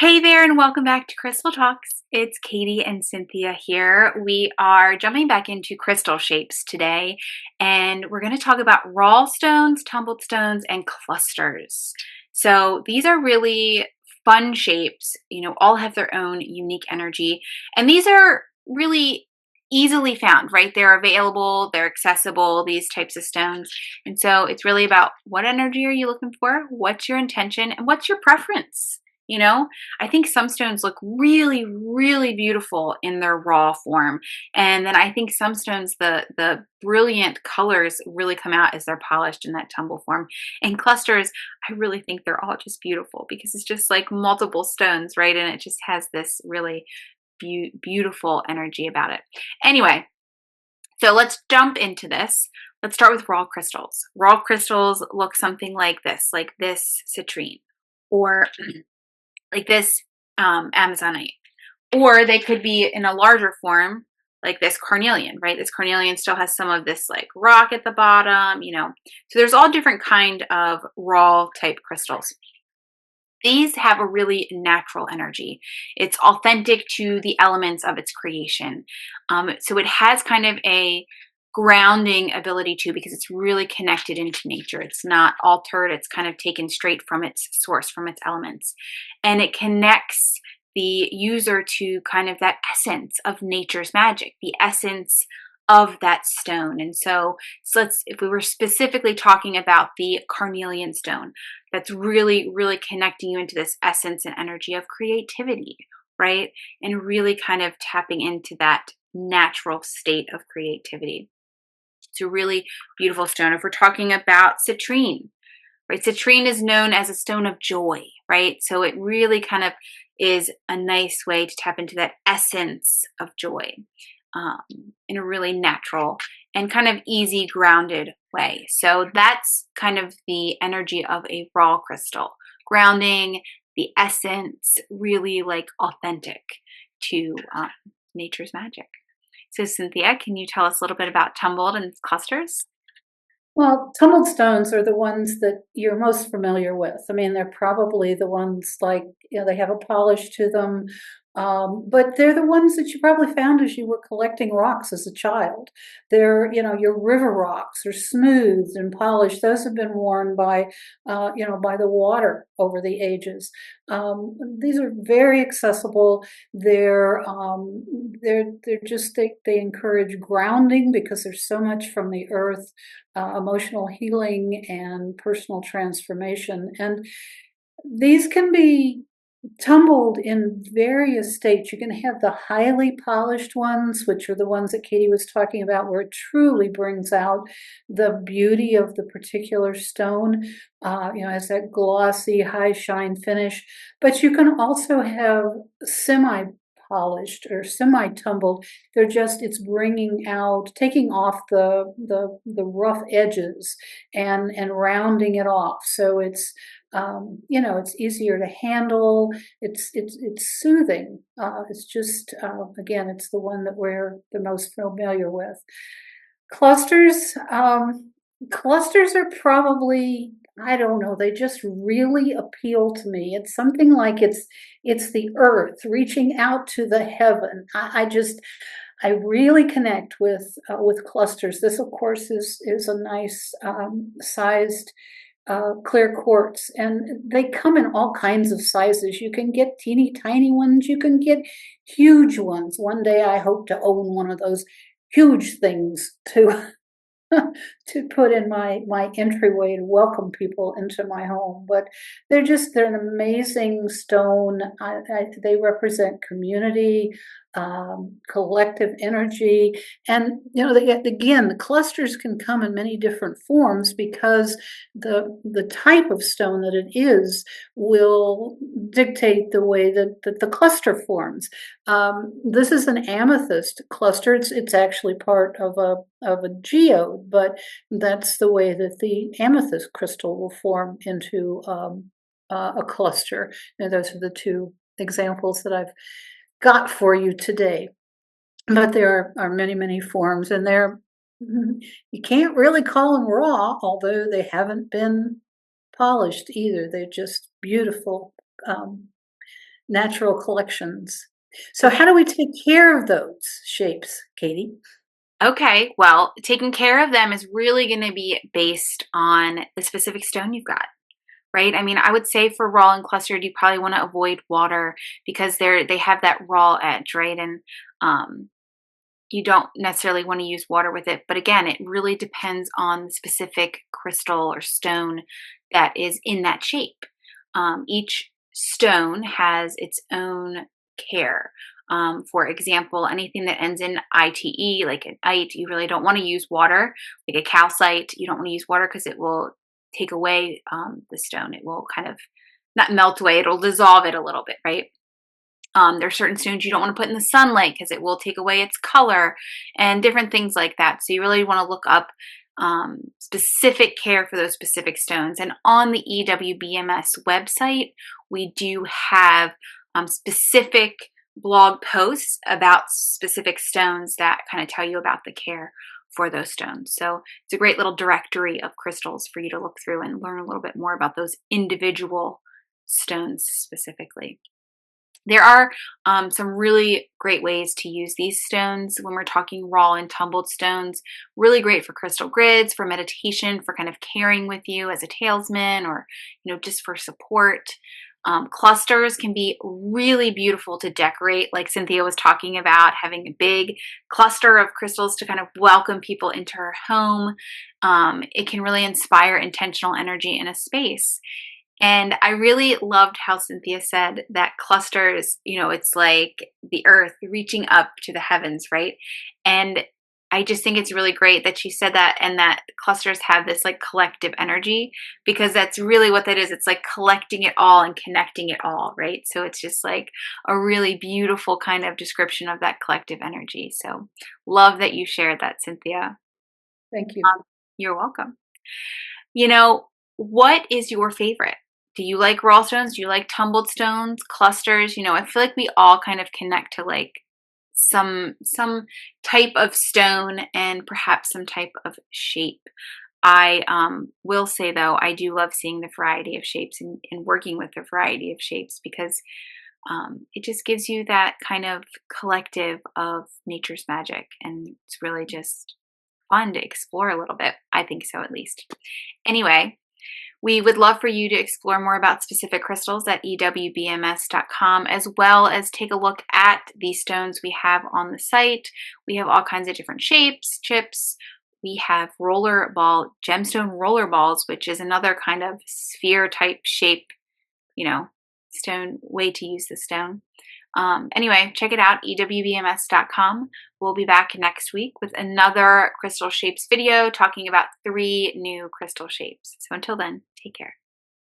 Hey there, and welcome back to Crystal Talks. It's Katie and Cynthia here. We are jumping back into crystal shapes today, and we're going to talk about raw stones, tumbled stones, and clusters. So these are really fun shapes, all have their own unique energy, and these are really easily found, right? They're available, they're accessible, these types of stones. And so it's really about what energy are you looking for, what's your intention, and what's your preference? You know, I think some stones look really, really beautiful in their raw form. And then I think some stones, the brilliant colors really come out as they're polished in that tumble form. And clusters, I really think they're all just beautiful because it's just like multiple stones, right? And it just has this really beautiful energy about it. Anyway, so let's jump into this. Let's start with raw crystals. Raw crystals look something like this citrine, or like this Amazonite. Or they could be in a larger form, like this carnelian, right? This carnelian still has some of this like rock at the bottom. So there's all different kind of raw type crystals. These have a really natural energy. It's authentic to the elements of its creation. So it has kind of a grounding ability too, because it's really connected into nature. It's not altered. It's kind of taken straight from its source, from its elements. And it connects the user to kind of that essence of nature's magic, the essence of that stone. And so if we were specifically talking about the carnelian stone, that's really, really connecting you into this essence and energy of creativity, right? And really kind of tapping into that natural state of creativity. It's a really beautiful stone. If we're talking about citrine, right? Citrine is known as a stone of joy, right? So it really kind of is a nice way to tap into that essence of joy um, in a really natural and kind of easy, grounded way. So that's kind of the energy of a raw crystal. Grounding, the essence, really like authentic to nature's magic. So, Cynthia, can you tell us a little bit about tumbled and clusters? Well, tumbled stones are the ones that you're most familiar with. I mean, they're probably the ones like, they have a polish to them. But they're the ones that you probably found as you were collecting rocks as a child. They're, your river rocks are smooth and polished. Those have been worn by the water over the ages. These are very accessible. They're just, they encourage grounding because there's so much from the earth, emotional healing and personal transformation. And these can be tumbled in various states. You can have the highly polished ones, which are the ones that Katie was talking about, where it truly brings out the beauty of the particular stone. Has that glossy, high shine finish. But you can also have semi polished or semi-tumbled. It's bringing out, taking off the rough edges and rounding it off. So it's easier to handle. It's soothing. It's just again, it's the one that we're the most familiar with. Clusters, clusters are probably, I don't know, they just really appeal to me. It's something like it's the earth reaching out to the heaven. I really connect with clusters. This, of course, is a nice sized clear quartz, and they come in all kinds of sizes. You can get teeny tiny ones, you can get huge ones. One day I hope to own one of those huge things to to put in my entryway to welcome people into my home. But they're an amazing stone. They represent community, collective energy, and again, the clusters can come in many different forms because the type of stone that it is will dictate the way that the cluster forms. This is an amethyst cluster. It's actually part of a geode, but that's the way that the amethyst crystal will form into a cluster. And those are the two examples that I've got for you today. But there are many, many forms, and you can't really call them raw, although they haven't been polished either. They're just beautiful. Um, natural collections. So how do we take care of those shapes, Katie? Okay, well, taking care of them is really going to be based on the specific stone you've got, right? I mean, I would say for raw and clustered, you probably want to avoid water because they have that raw edge, right? And um, you don't necessarily want to use water with it. But again, it really depends on the specific crystal or stone that is in that shape. Each stone has its own care. For example, anything that ends in ite, like an ite, you really don't want to use water. Like a calcite, you don't want to use water because it will take away the stone. It will kind of not melt away, it'll dissolve it a little bit, right? There are certain stones you don't want to put in the sunlight because it will take away its color and different things like that. So you really want to look up specific care for those specific stones. And on the EWBMS website, we do have specific blog posts about specific stones that kind of tell you about the care for those stones. So it's a great little directory of crystals for you to look through and learn a little bit more about those individual stones specifically. There are some really great ways to use these stones when we're talking raw and tumbled stones. Really great for crystal grids, for meditation, for kind of carrying with you as a talisman or, just for support. Clusters can be really beautiful to decorate, like Cynthia was talking about, having a big cluster of crystals to kind of welcome people into her home. It can really inspire intentional energy in a space. And I really loved how Cynthia said that clusters, it's like the earth reaching up to the heavens, right? And I just think it's really great that she said that and that clusters have this like collective energy because that's really what that is. It's like collecting it all and connecting it all, right? So it's just like a really beautiful kind of description of that collective energy. So love that you shared that, Cynthia. Thank you. You're welcome. What is your favorite? Do you like raw stones? Do you like tumbled stones, clusters? I feel like we all kind of connect to like some type of stone and perhaps some type of shape. I will say though, I do love seeing the variety of shapes and working with the variety of shapes because it just gives you that kind of collective of nature's magic, and it's really just fun to explore a little bit. I think so, at least. Anyway, we would love for you to explore more about specific crystals at ewbms.com, as well as take a look at the stones we have on the site. We have all kinds of different shapes, chips. We have gemstone roller balls, which is another kind of sphere type shape, stone way to use the stone. Anyway, check it out, ewbms.com. We'll be back next week with another crystal shapes video talking about 3 new crystal shapes. So until then, take care.